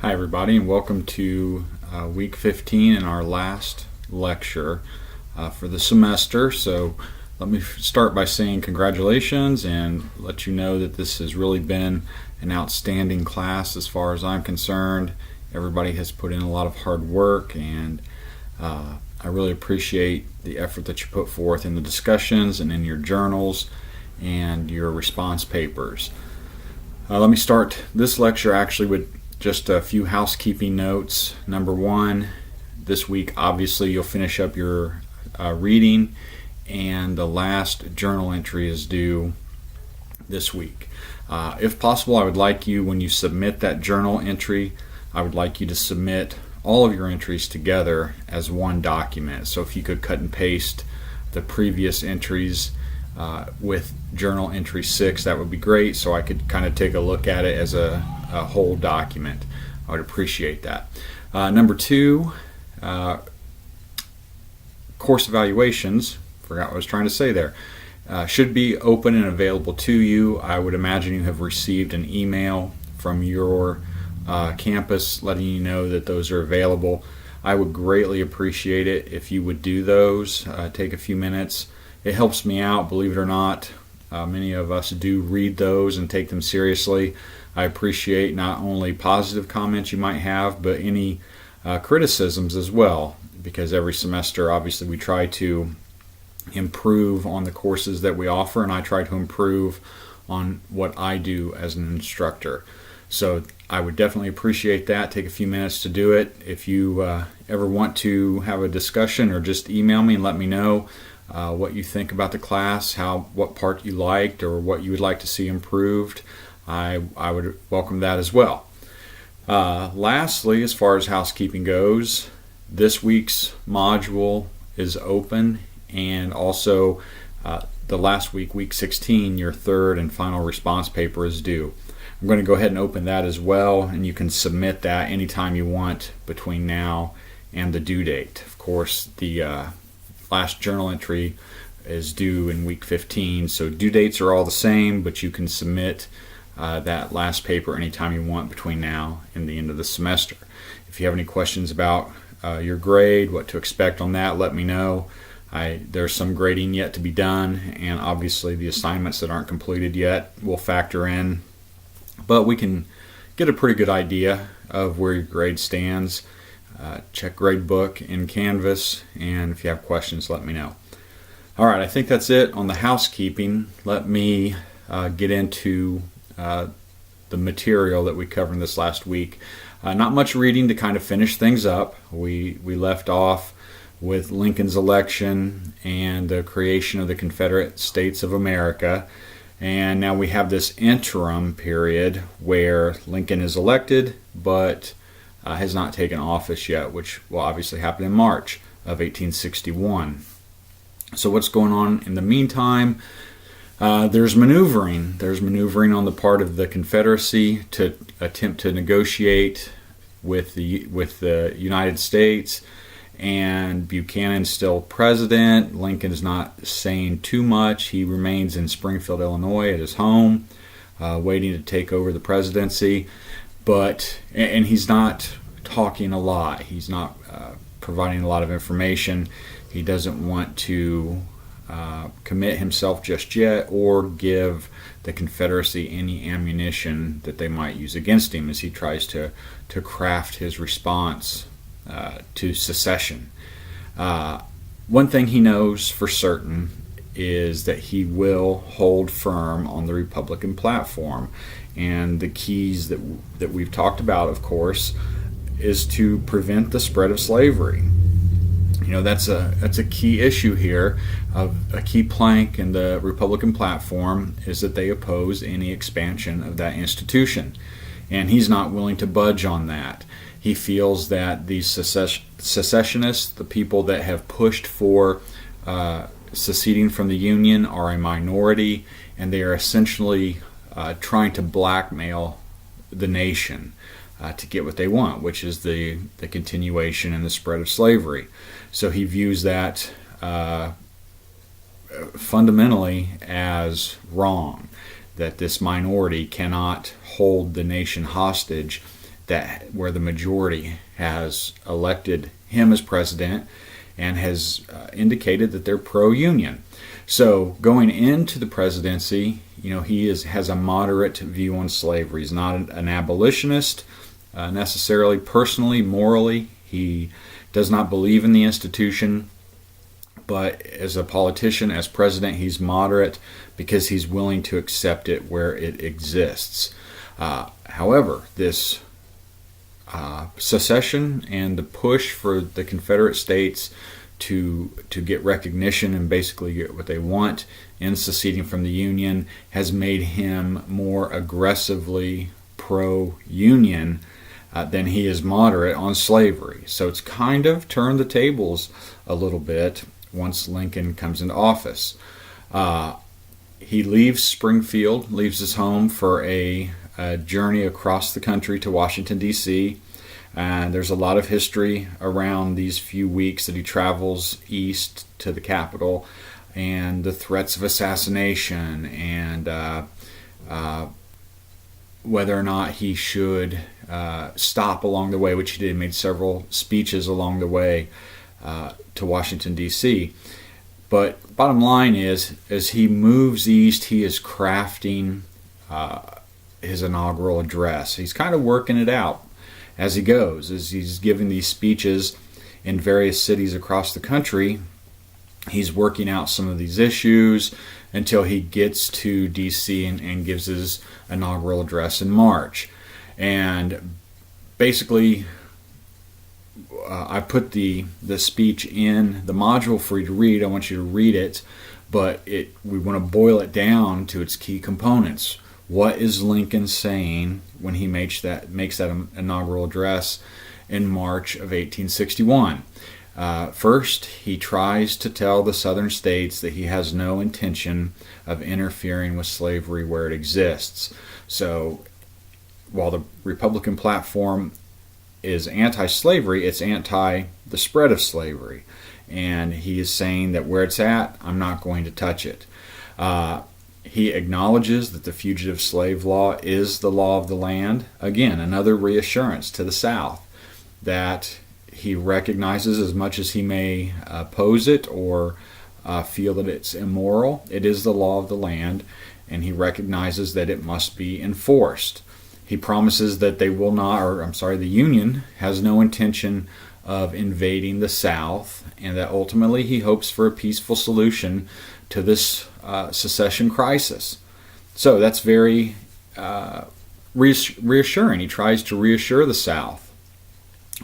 Hi, everybody, and welcome to week 15 and our last lecture for the semester. So let me start by saying congratulations and let you know that this has really been an outstanding class as far as I'm concerned. Everybody has put in a lot of hard work, and I really appreciate the effort that you put forth in the discussions and in your journals and your response papers. Let me start this lecture actually with just a few housekeeping notes. Number one, this week obviously you'll finish up your reading, and the last journal entry is due this week. If possible, I would like you, when you submit that journal entry, I would like you to submit all of your entries together as one document. So if you could cut and paste the previous entries with journal entry 6, that would be great, so I could kind of take a look at it as a whole document. I would appreciate that. Number two, course evaluations, forgot what I was trying to say there, should be open and available to you. I would imagine you have received an email from your campus letting you know that those are available. I would greatly appreciate it if you would do those. Take a few minutes. It helps me out, believe it or not. Many of us do read those and take them seriously. I appreciate not only positive comments you might have, but any criticisms as well, because every semester obviously we try to improve on the courses that we offer, and I try to improve on what I do as an instructor. So I would definitely appreciate that. Take a few minutes to do it. If you ever want to have a discussion, or just email me and let me know what you think about the class, what part you liked, or what you would like to see improved, I would welcome that as well. Lastly, as far as housekeeping goes, this week's module is open, and also the last week, week 16, your third and final response paper is due. I'm going to go ahead and open that as well, and you can submit that anytime you want between now and the due date. Of course, the last journal entry is due in week 15, so due dates are all the same, but you can submit that last paper anytime you want between now and the end of the semester. If you have any questions about your grade, what to expect on that, let me know. There's some grading yet to be done, and obviously the assignments that aren't completed yet will factor in, but we can get a pretty good idea of where your grade stands. Check gradebook in Canvas, and if you have questions, let me know. All right, I think that's it on the housekeeping. Let me get into the material that we covered in this last week. Not much reading to kind of finish things up. We left off with Lincoln's election and the creation of the Confederate States of America, and now we have this interim period where Lincoln is elected but has not taken office yet, which will obviously happen in March of 1861. So what's going on in the meantime? There's maneuvering. There's maneuvering on the part of the Confederacy to attempt to negotiate with the United States, and Buchanan's still president. Lincoln is not saying too much. He remains in Springfield, Illinois at his home, waiting to take over the presidency. And he's not talking a lot. He's not providing a lot of information. He doesn't want to commit himself just yet, or give the Confederacy any ammunition that they might use against him as he tries to craft his response to secession. One thing he knows for certain is that he will hold firm on the Republican platform, and the keys that we've talked about, of course, is to prevent the spread of slavery. You know, that's a key issue here. A key plank in the Republican platform is that they oppose any expansion of that institution, and he's not willing to budge on that. He feels that these secessionists, the people that have pushed for seceding from the Union, are a minority, and they are essentially trying to blackmail the nation to get what they want, which is the continuation and the spread of slavery. So he views that fundamentally as wrong, that this minority cannot hold the nation hostage that where the majority has elected him as president and has indicated that they're pro-union. So going into the presidency, he has a moderate view on slavery. He's not an abolitionist necessarily, personally, morally. He does not believe in the institution, but as a politician, as president, he's moderate because he's willing to accept it where it exists. However, this secession and the push for the Confederate States to get recognition and basically get what they want in seceding from the Union has made him more aggressively pro-Union than he is moderate on slavery. So it's kind of turned the tables a little bit once Lincoln comes into office. He leaves Springfield, leaves his home for a journey across the country to Washington, D.C., and there's a lot of history around these few weeks that he travels east to the Capitol and the threats of assassination and whether or not he should stop along the way, which he did. He made several speeches along the way to Washington, D.C. But bottom line is, as he moves east, he is crafting his inaugural address. He's kind of working it out as he goes, as he's giving these speeches in various cities across the country. He's working out some of these issues until he gets to D.C. and gives his inaugural address in March. And basically, I put the speech in the module for you to read. I want you to read it, but we want to boil it down to its key components. What is Lincoln saying when he makes that inaugural address in March of 1861? First, he tries to tell the southern states that he has no intention of interfering with slavery where it exists. So while the Republican platform is anti-slavery, it's anti the spread of slavery. And he is saying that where it's at, I'm not going to touch it. He acknowledges that the fugitive slave law is the law of the land. Again, another reassurance to the South that he recognizes, as much as he may oppose it or feel that it's immoral, it is the law of the land, and he recognizes that it must be enforced. He promises that the Union has no intention of invading the South, and that ultimately he hopes for a peaceful solution to this secession crisis. So that's very reassuring. He tries to reassure the South.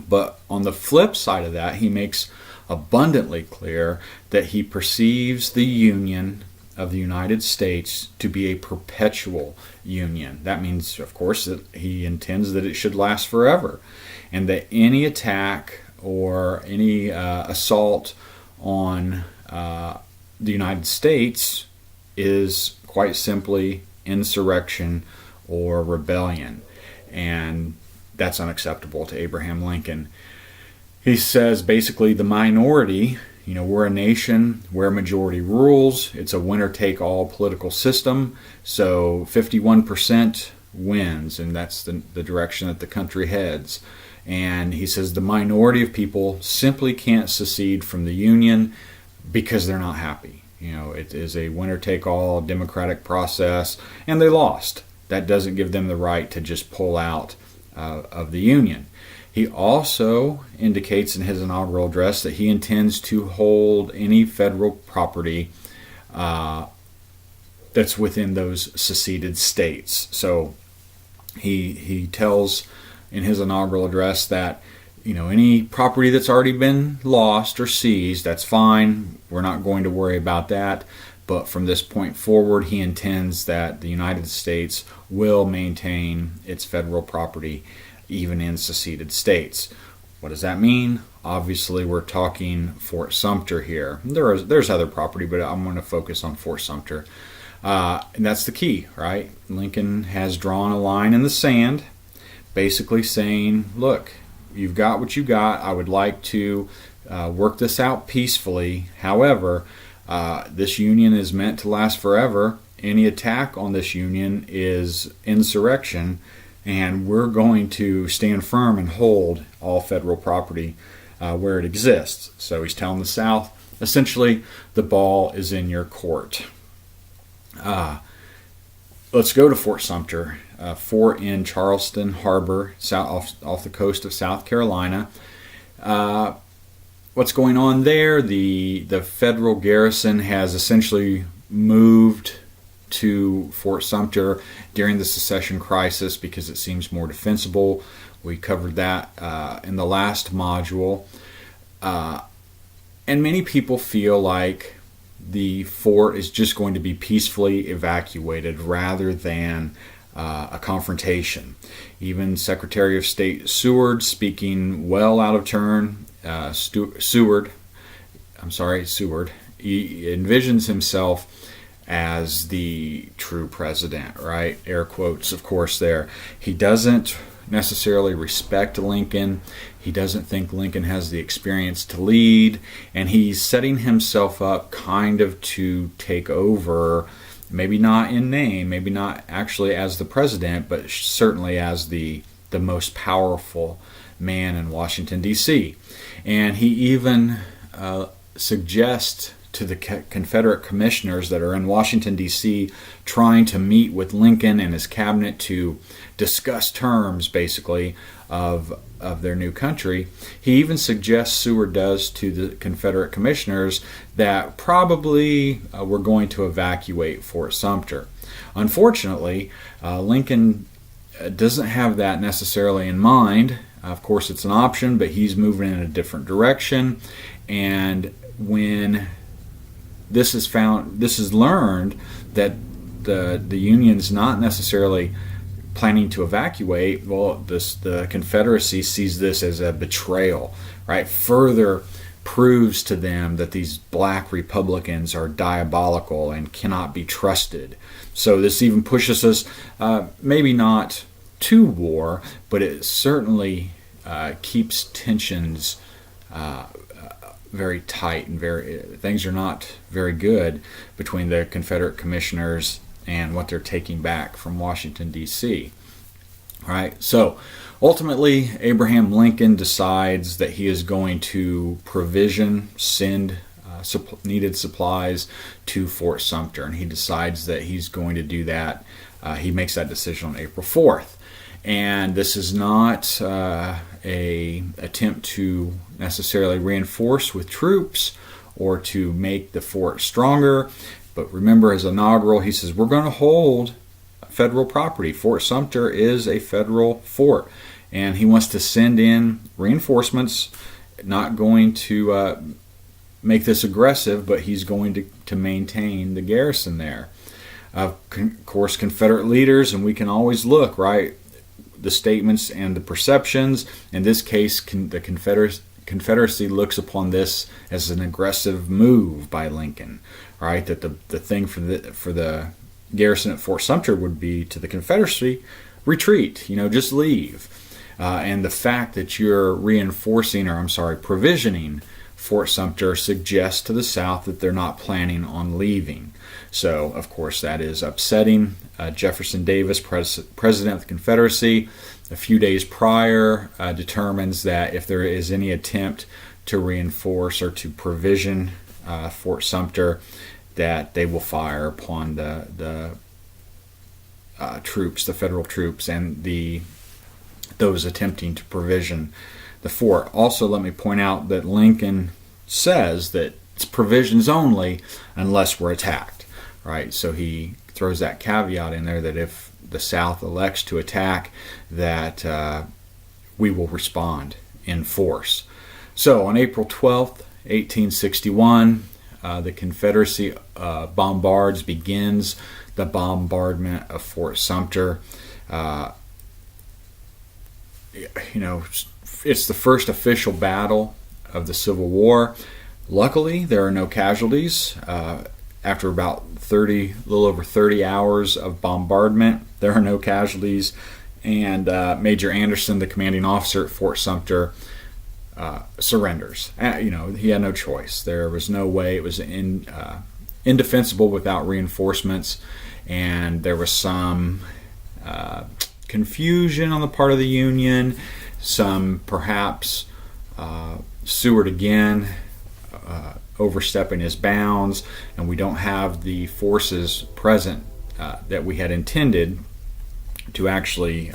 But on the flip side of that, he makes abundantly clear that he perceives the Union of the United States to be a perpetual union. That means, of course, that he intends that it should last forever, and that any attack or any assault on the United States is quite simply insurrection or rebellion, and that's unacceptable to Abraham Lincoln. He says basically the minority, we're a nation where majority rules. It's a winner-take-all political system, so 51% wins, and that's the direction that the country heads. And he says the minority of people simply can't secede from the Union because they're not happy. It is a winner-take-all democratic process, and they lost. That doesn't give them the right to just pull out of the Union. He also indicates in his inaugural address that he intends to hold any federal property that's within those seceded states. So he tells in his inaugural address that any property that's already been lost or seized, that's fine. We're not going to worry about that. But from this point forward, he intends that the United States will maintain its federal property even in seceded states. What does that mean? Obviously, we're talking Fort Sumter here. There's other property, but I'm going to focus on Fort Sumter. And that's the key, right? Lincoln has drawn a line in the sand, basically saying, look, you've got what you got. I would like to work this out peacefully. However, this union is meant to last forever. Any attack on this union is insurrection. and we're going to stand firm and hold all federal property where it exists. So he's telling the South, essentially, the ball is in your court. Let's go to Fort Sumter, fort in Charleston Harbor, off the coast of South Carolina. What's going on there? The federal garrison has essentially moved to Fort Sumter during the secession crisis because it seems more defensible. We covered that in the last module. And many people feel like the fort is just going to be peacefully evacuated rather than a confrontation. Even Secretary of State Seward, speaking well out of turn, Seward, he envisions himself as the true president, right? Air quotes, of course, there. He doesn't necessarily respect Lincoln. He doesn't think Lincoln has the experience to lead, and he's setting himself up kind of to take over, maybe not in name, maybe not actually as the president, but certainly as the most powerful man in Washington, D.C. And he even suggests to the Confederate commissioners that are in Washington, D.C., trying to meet with Lincoln and his cabinet to discuss terms, basically, of their new country. He even suggests, Seward does, to the Confederate commissioners that probably we're going to evacuate Fort Sumter. Unfortunately, Lincoln doesn't have that necessarily in mind. Of course, it's an option, but he's moving in a different direction. And when this is learned that the Union's not necessarily planning to evacuate, well, the Confederacy sees this as a betrayal, right? Further proves to them that these black Republicans are diabolical and cannot be trusted. So this even pushes us, maybe not to war, but it certainly keeps tensions very tight, and things are not very good between the Confederate commissioners and what they're taking back from Washington, D.C. All right, so ultimately, Abraham Lincoln decides that he is going to send needed supplies to Fort Sumter, and he decides that he's going to do that. He makes that decision on April 4th. And this is not a attempt to necessarily reinforce with troops or to make the fort stronger. But remember, as inaugural, he says, we're going to hold federal property. Fort Sumter is a federal fort. And he wants to send in reinforcements, not going to make this aggressive, but he's going to maintain the garrison there. Of course, Confederate leaders, and we can always look, right, the statements and the perceptions. In this case, the Confederacy looks upon this as an aggressive move by Lincoln, right? That the thing for the garrison at Fort Sumter would be to the Confederacy, retreat, just leave. And the fact that you're provisioning Fort Sumter suggests to the South that they're not planning on leaving. So, of course, that is upsetting. Jefferson Davis, president of the Confederacy, a few days prior, determines that if there is any attempt to reinforce or to provision Fort Sumter, that they will fire upon the troops, the federal troops, and those attempting to provision the fort. Also, let me point out that Lincoln says that it's provisions only unless we're attacked, right? So he throws that caveat in there that if the South elects to attack, that we will respond in force. So on April 12th, 1861, the Confederacy begins the bombardment of Fort Sumter. It's the first official battle of the Civil War. Luckily, there are no casualties. After about a little over 30 hours of bombardment, there are no casualties. And Major Anderson, the commanding officer at Fort Sumter, surrenders. He had no choice. There was no way. It was indefensible without reinforcements. And there was some confusion on the part of the Union, some perhaps Seward again overstepping his bounds, and we don't have the forces present that we had intended to actually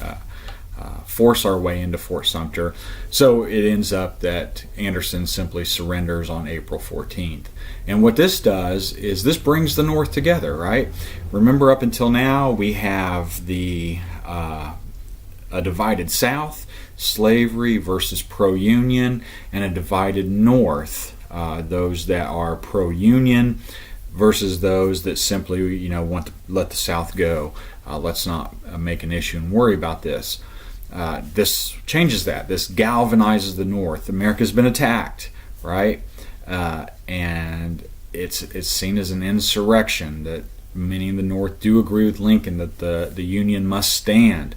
force our way into Fort Sumter. So it ends up that Anderson simply surrenders on April 14th. And what this does is this brings the North together, right? Remember, up until now, we have a divided South, slavery versus pro-Union, and a divided North, those that are pro-Union versus those that simply, want to let the South go. Let's not make an issue and worry about this. This changes that. This galvanizes the North. America's been attacked, right? And it's seen as an insurrection, that many in the North do agree with Lincoln that the Union must stand.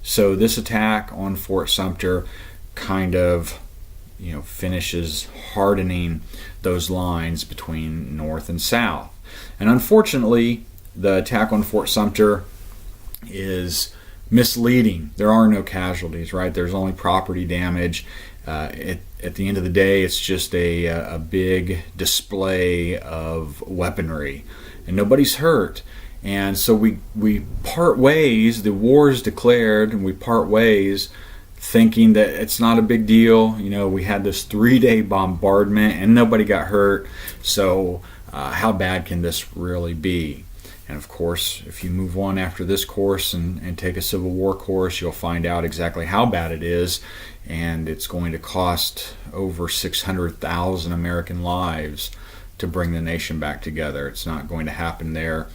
So this attack on Fort Sumter kind of finishes hardening those lines between North and South. And unfortunately, the attack on Fort Sumter is misleading. There are no casualties, right? There's only property damage. At the end of the day, it's just a big display of weaponry, and nobody's hurt. And so we part ways. The war is declared, and we part ways thinking that it's not a big deal. We had this 3-day bombardment and nobody got hurt. So how bad can this really be? And of course, if you move on after this course and take a Civil War course, you'll find out exactly how bad it is. And it's going to cost over 600,000 American lives to bring the nation back together. It's not going to happen there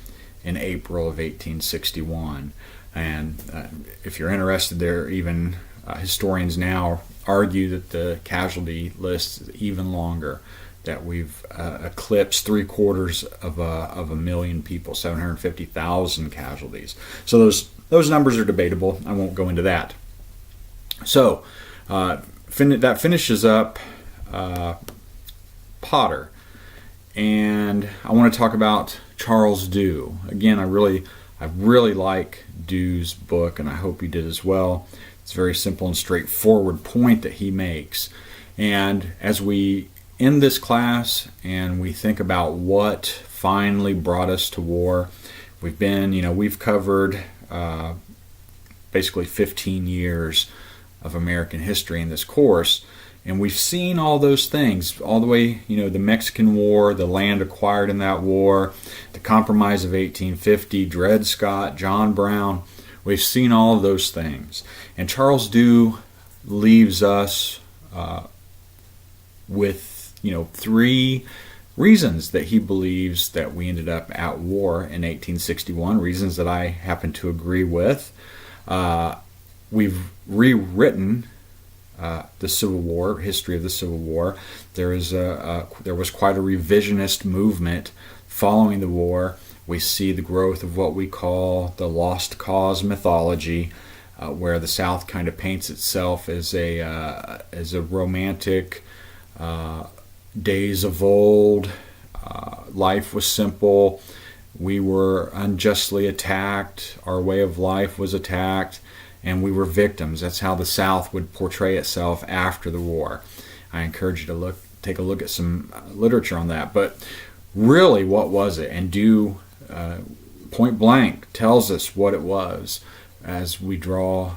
in April of 1861. And if you're interested, there even historians now argue that the casualty list is even longer, that we've eclipsed 3/4 of a million people, 750,000 casualties. So those numbers are debatable. I won't go into that. So that finishes up Potter, and I want to talk about Charles Dew. Again, I really like Dew's book, and I hope you did as well. It's a very simple and straightforward point that he makes. And as we end this class and we think about what finally brought us to war, we've covered basically 15 years of American history in this course, and we've seen all those things all the way, the Mexican War, the land acquired in that war, the Compromise of 1850, Dred Scott, John Brown. We've seen all of those things. And Charles Dew leaves us with 3 reasons that he believes that we ended up at war in 1861, reasons that I happen to agree with. We've rewritten the Civil War, history of the Civil War. There was quite a revisionist movement following the war. We see the growth of what we call the lost cause mythology, where the South kind of paints itself as a romantic days of old. Life was simple. We were unjustly attacked. Our way of life was attacked, and we were victims. That's how the South would portray itself after the war. I encourage you to take a look at some literature on that. But really, what was it? And Dew point blank tells us what it was as we draw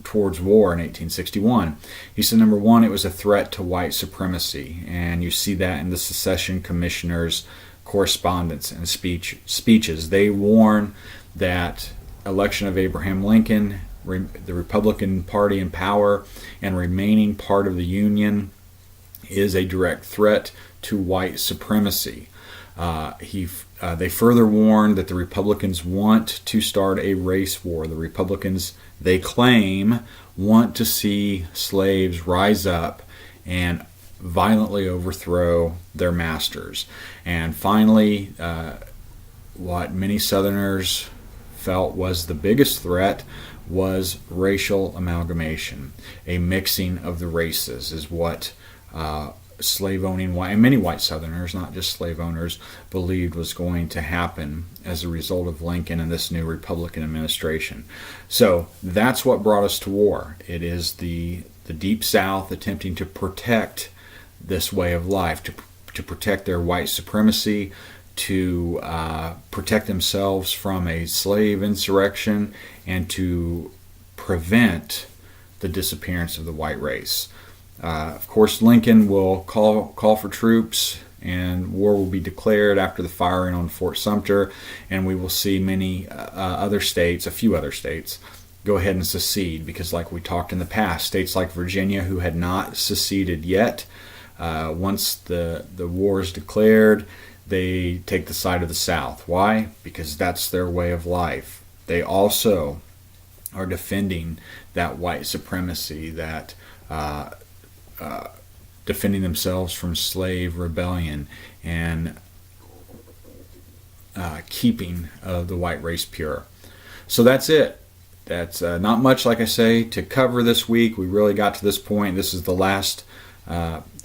towards war in 1861. He said, number one, it was a threat to white supremacy, and you see that in the secession commissioners' correspondence and speeches. They warn that election of Abraham Lincoln, the Republican Party in power and remaining part of the Union, is a direct threat to white supremacy. They further warned that the Republicans want to start a race war. The Republicans, they claim, want to see slaves rise up and violently overthrow their masters. And finally, what many Southerners felt was the biggest threat was racial amalgamation. A mixing of the races is what slave owning white, and many white Southerners, not just slave owners, believed was going to happen as a result of Lincoln and this new Republican administration. So that's what brought us to war. It is the Deep South attempting to protect this way of life, to protect their white supremacy, to protect themselves from a slave insurrection, and to prevent the disappearance of the white race. Of course, Lincoln will call for troops, and war will be declared after the firing on Fort Sumter, and we will see many other states, a few other states, go ahead and secede, because like we talked in the past, states like Virginia, who had not seceded yet, once the war is declared, they take the side of the South. Why? Because that's their way of life. They also are defending that white supremacy, that defending themselves from slave rebellion, and keeping the white race pure. So that's it. That's not much, like I say, to cover this week. We really got to this point. This is the last,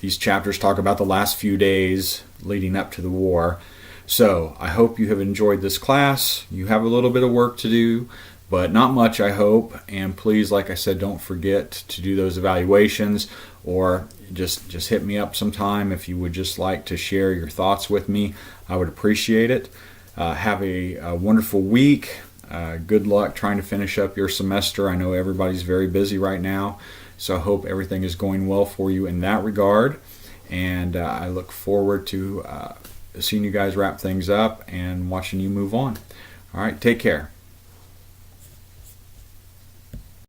these chapters talk about the last few days leading up to the war. So I hope you have enjoyed this class. You have a little bit of work to do, but not much, I hope. And please, like I said, don't forget to do those evaluations, or just hit me up sometime if you would just like to share your thoughts with me. I would appreciate it. Have a wonderful week. Good luck trying to finish up your semester. I know everybody's very busy right now, so I hope everything is going well for you in that regard. And I look forward to seeing you guys wrap things up and watching you move on. All right, take care.